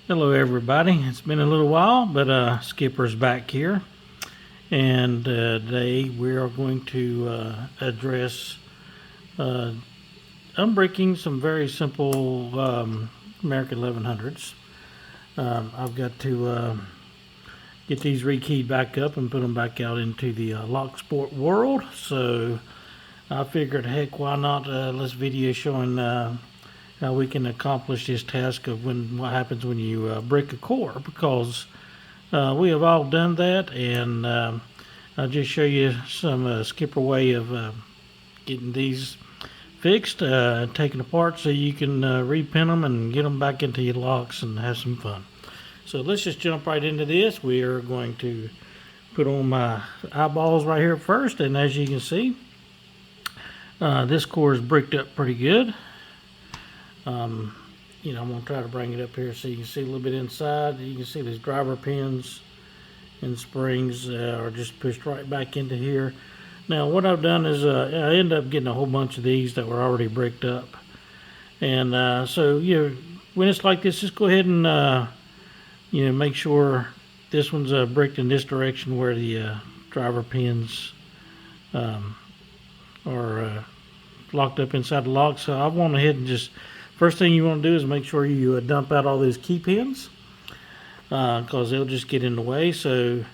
Hello everybody, it's been a little while, but Skipper's back here, and today we are going to address unbricking some very simple American 1100s. I've got to get these rekeyed back up and put them back out into the lock sport world, so I figured, heck, why not let's video showing how we can accomplish this task of what happens when you brick a core, because we have all done that, and I'll just show you some Skipper way of getting these fixed, taken apart, so you can repin them and get them back into your locks and have some fun. So let's just jump right into this. We are going to put on my eyeballs right here first, and as you can see, this core is bricked up pretty good. I'm going to try to bring it up here so you can see a little bit inside. You can see these driver pins and springs are just pushed right back into here. Now what I've done is I ended up getting a whole bunch of these that were already bricked up. And so when it's like this, just go ahead and make sure this one's bricked in this direction where the driver pins are locked up inside the lock. So I went ahead and just, first thing you want to do is make sure you dump out all those key pins, because they'll just get in the way. So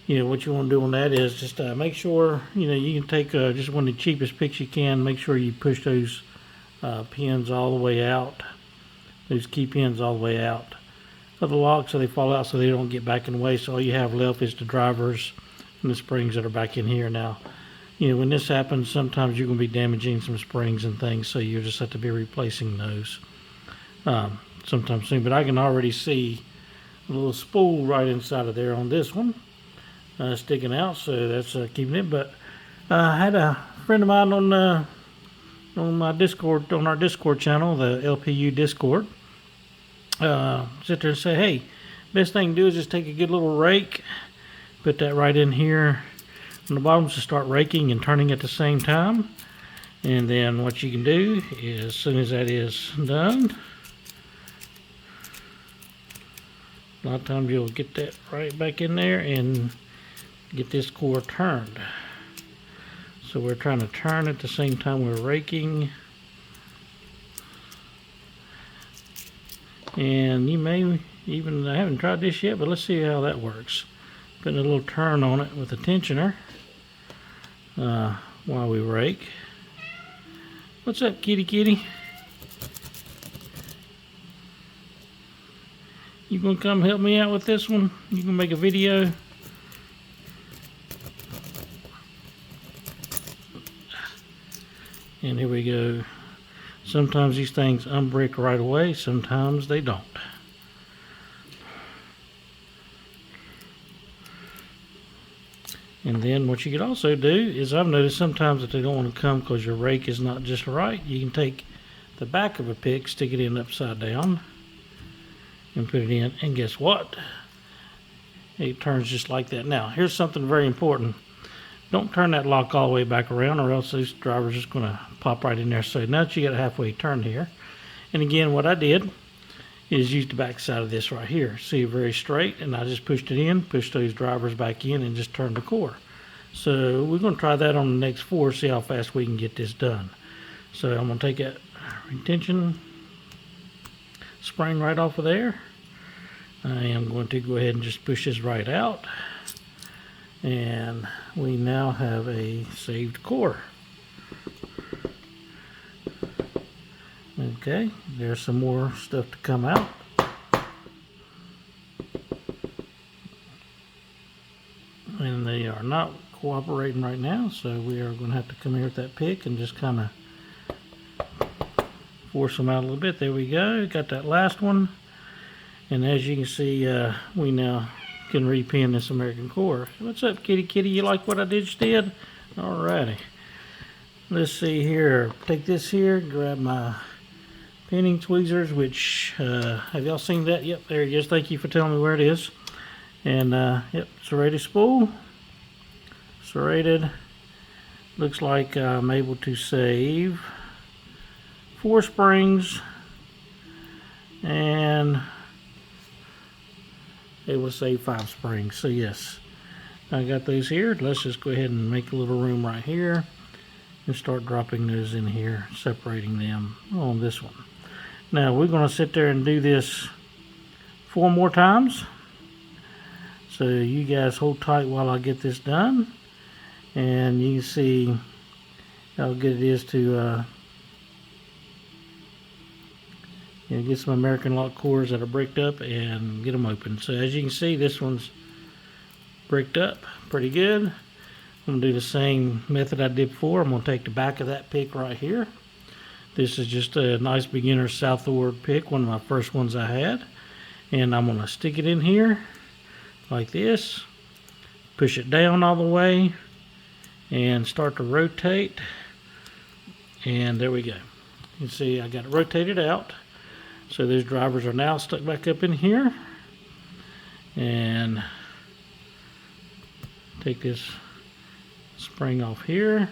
what you want to do on that is just make sure you can take just one of the cheapest picks you can. Make sure you push those pins all the way out, those key pins all the way out of the lock, so they fall out, so they don't get back in the way. So all you have left is the drivers and the springs that are back in here. Now when this happens, sometimes you're going to be damaging some springs and things, so you just have to be replacing those sometime soon. But I can already see a little spool right inside of there on this one sticking out, so that's keeping it. But I had a friend of mine on my Discord, on our Discord channel, the LPU Discord, sit there and say, hey, best thing to do is just take a good little rake, put that right in here on the bottom to start raking and turning at the same time. And then what you can do is, as soon as that is done, a lot of times you'll get that right back in there and get this core turned. So we're trying to turn at the same time we're raking. And you may even, I haven't tried this yet, but let's see how that works. Putting a little turn on it with a tensioner while we rake. What's up, kitty kitty? You gonna come help me out with this one? You gonna make a video? And here we go. Sometimes these things unbrick right away, sometimes they don't. And then what you could also do is, I've noticed sometimes that they don't want to come because your rake is not just right. You can take the back of a pick, stick it in upside down, and put it in, and guess what? It turns just like that. Now, here's something very important. Don't turn that lock all the way back around, or else these drivers are just going to pop right in there. So now that you got a halfway turn here, and again, what I did is use the back side of this right here. See, very straight, and I just pushed it in, pushed those drivers back in, and just turned the core. So we're going to try that on the next 4, see how fast we can get this done. So I'm going to take that retention spring right off of there. I am going to go ahead and just push this right out, and we now have a saved core. Okay, there's some more stuff to come out. And they are not cooperating right now, so we are going to have to come here with that pick and just kind of force them out a little bit. There we go, got that last one. And as you can see, we now can repin this American core. What's up, kitty kitty? You like what I just did? Alrighty. Let's see here. Take this here, grab my pinning tweezers, which, have y'all seen that? Yep, there it is. Thank you for telling me where it is. And, yep, serrated spool. Serrated. Looks like I'm able to save 4 springs and able to save 5 springs. So yes, I got those here. Let's just go ahead and make a little room right here and start dropping those in here, separating them on this one. Now we're going to sit there and do this 4 more times. So you guys hold tight while I get this done, and you can see how good it is to get some American lock cores that are bricked up and get them open. So as you can see, this one's bricked up pretty good. I'm going to do the same method I did before. I'm going to take the back of that pick right here. This is just a nice beginner southward pick, one of my first ones I had. And I'm going to stick it in here like this, push it down all the way, and start to rotate. And there we go. You can see I got it rotated out. So those drivers are now stuck back up in here. And take this spring off here,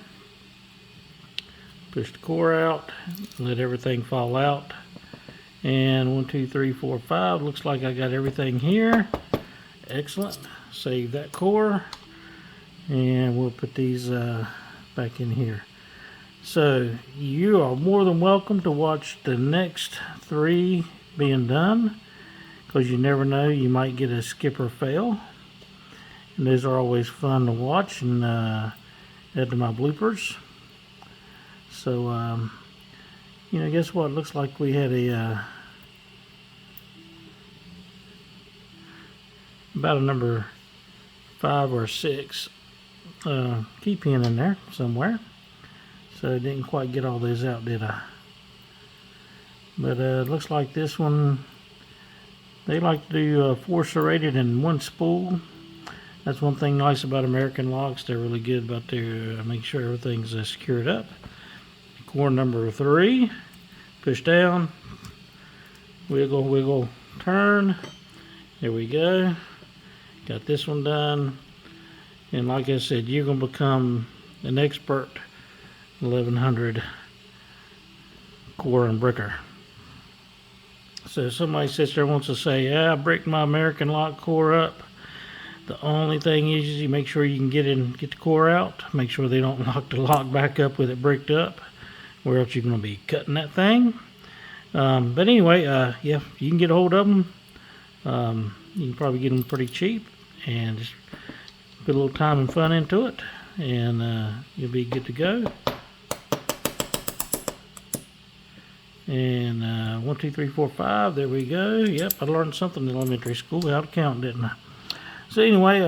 push the core out, let everything fall out. And 1, 2, 3, 4, 5. Looks like I got everything here. Excellent. Save that core, and we'll put these back in here. So you are more than welcome to watch the next 3 being done, because you never know, you might get a skip or fail. And those are always fun to watch and add to my bloopers. So guess what? Looks like we had about a number 5 or 6 key pin in there somewhere. So I didn't quite get all those out, did I? But it looks like this one, they like to do 4 serrated and 1 spool. That's one thing nice about American locks. They're really good about their make sure everything's secured up. Core number 3, push down, wiggle, wiggle, turn. There we go. Got this one done. And like I said, you're going to become an expert 1100 core unbricker. So somebody sits there and wants to say, yeah, I bricked my American lock core up. The only thing is you make sure you can get the core out. Make sure they don't lock the lock back up with it bricked up, or else you're going to be cutting that thing. But anyway, yeah, you can get a hold of them. You can probably get them pretty cheap, and just put a little time and fun into it, and you'll be good to go. And 1, 2, 3, 4, 5. There we go. Yep, I learned something in elementary school, how to count, didn't I? So anyway,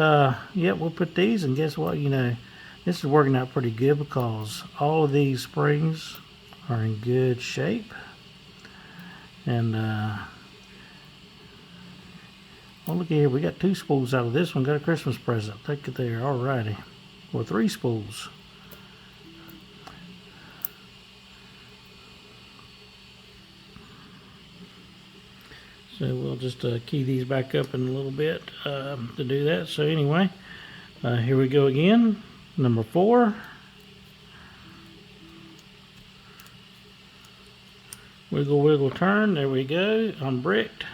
yeah, we'll put these, and guess what? This is working out pretty good because all of these springs are in good shape. And oh, look here, we got 2 spools out of this one. Got a Christmas present. Take it there. Alrighty. Or 3 spools. So we'll just key these back up in a little bit to do that. So anyway, here we go again. Number 4. Wiggle, wiggle, turn. There we go. Unbricked.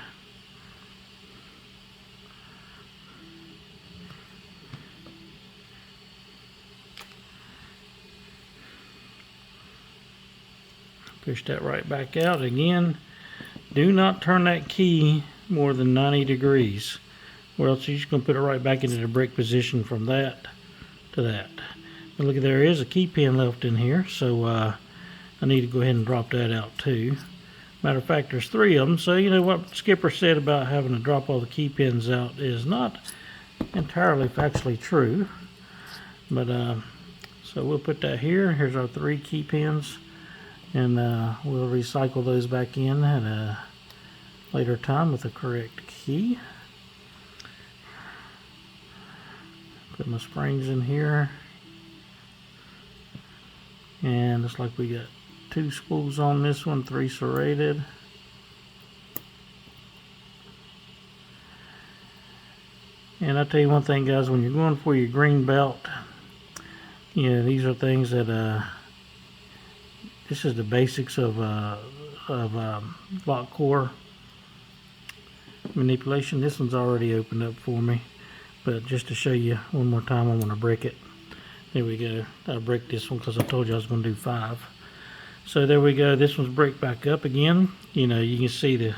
Push that right back out again. Do not turn that key more than 90 degrees, or else you're just going to put it right back into the brick position from that to that. And look, there is a key pin left in here, so I need to go ahead and drop that out too. Matter of fact, there's 3 of them, so you know what Skipper said about having to drop all the key pins out is not entirely factually true. But so we'll put that here. Here's our 3 key pins. And we'll recycle those back in at a later time with the correct key. Put my springs in here. And looks like we got 2 spools on this one, 3 serrated. And I'll tell you one thing, guys, when you're going for your green belt, these are things that this is the basics of lock core. manipulation. This one's already opened up for me, but just to show you one more time, I'm going to brick it. There we go. I bricked this one because I told you I was going to do 5. So there we go. This one's bricked back up again. You know, you can see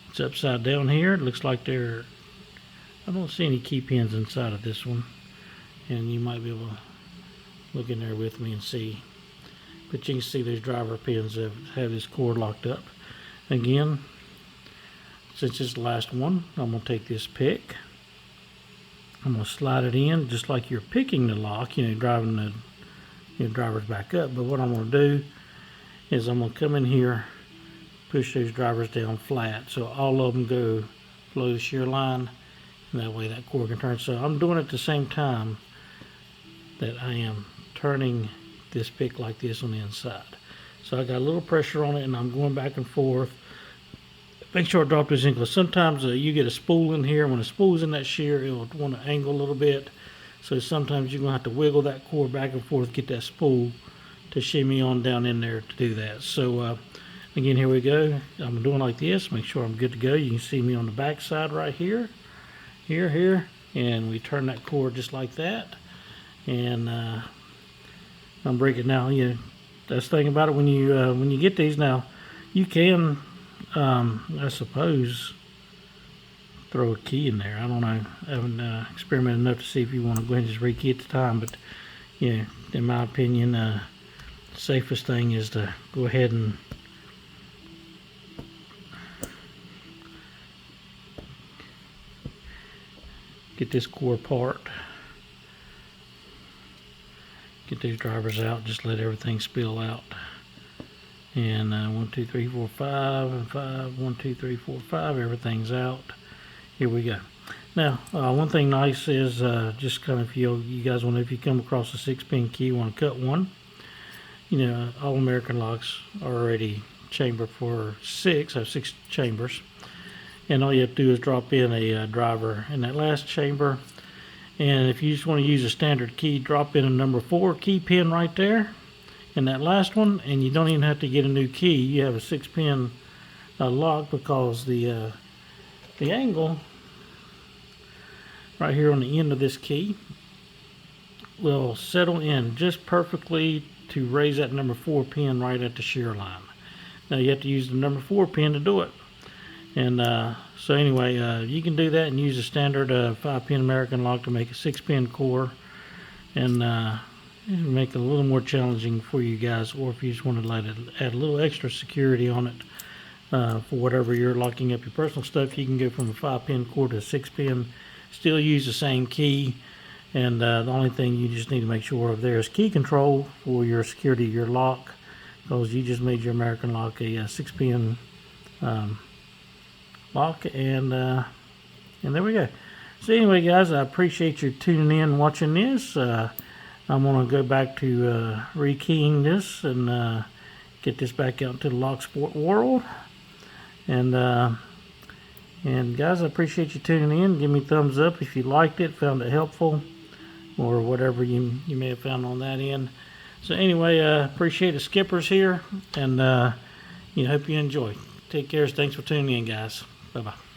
it's upside down here. It looks like I don't see any key pins inside of this one, and you might be able to look in there with me and see. But you can see those driver pins have this cord locked up. Again, since it's the last one, I'm going to take this pick. I'm going to slide it in just like you're picking the lock, you know, driving the drivers back up. But what I'm going to do is I'm going to come in here, push those drivers down flat so all of them go below the shear line, and that way that cord can turn. So I'm doing it at the same time that I am turning this pick like this on the inside. So I got a little pressure on it, and I'm going back and forth. Make sure I drop this in, because sometimes you get a spool in here. When the spool's in that shear, it'll want to angle a little bit. So sometimes you're going to have to wiggle that cord back and forth, get that spool to shimmy on down in there to do that. So again, here we go. I'm doing like this. Make sure I'm good to go. You can see me on the back side right here. Here. And we turn that cord just like that. And unbreak it now. That's the thing about it, when you get these now, you can I suppose throw a key in there. I don't know. I haven't experimented enough to see if you want to go ahead and just rekey at the time, but yeah, in my opinion, the safest thing is to go ahead and get this core apart. Get these drivers out, just let everything spill out. And 1, 2, 3, 4, 5, and 5, 1, 2, 3, 4, 5, everything's out. Here we go. Now, one thing nice is just kind of, you guys want to, if you come across a 6-pin key, you want to cut one. You know, all American locks are already chambered for 6, have 6 chambers. And all you have to do is drop in a driver in that last chamber. And if you just want to use a standard key, drop in a number 4 key pin right there in that last one, and you don't even have to get a new key. You have a 6-pin lock, because the angle right here on the end of this key will settle in just perfectly to raise that number 4 pin right at the shear line. Now you have to use the number 4 pin to do it. And so anyway, you can do that and use a standard 5-pin American lock to make a 6-pin core, and make it a little more challenging for you guys, or if you just want to add a little extra security on it for whatever you're locking up your personal stuff. You can go from a 5-pin core to a 6-pin, still use the same key, and the only thing you just need to make sure of there is key control for your security of your lock, because you just made your American lock a 6-pin lock, and there we go. So anyway, guys, I appreciate you tuning in and watching this. I'm going to go back to rekeying this and get this back out into the lock sport world. And guys, I appreciate you tuning in. Give me a thumbs up if you liked it, found it helpful, or whatever you may have found on that end. So anyway, appreciate the skippers here, and hope you enjoy. Take care. Thanks for tuning in, guys. Bye-bye.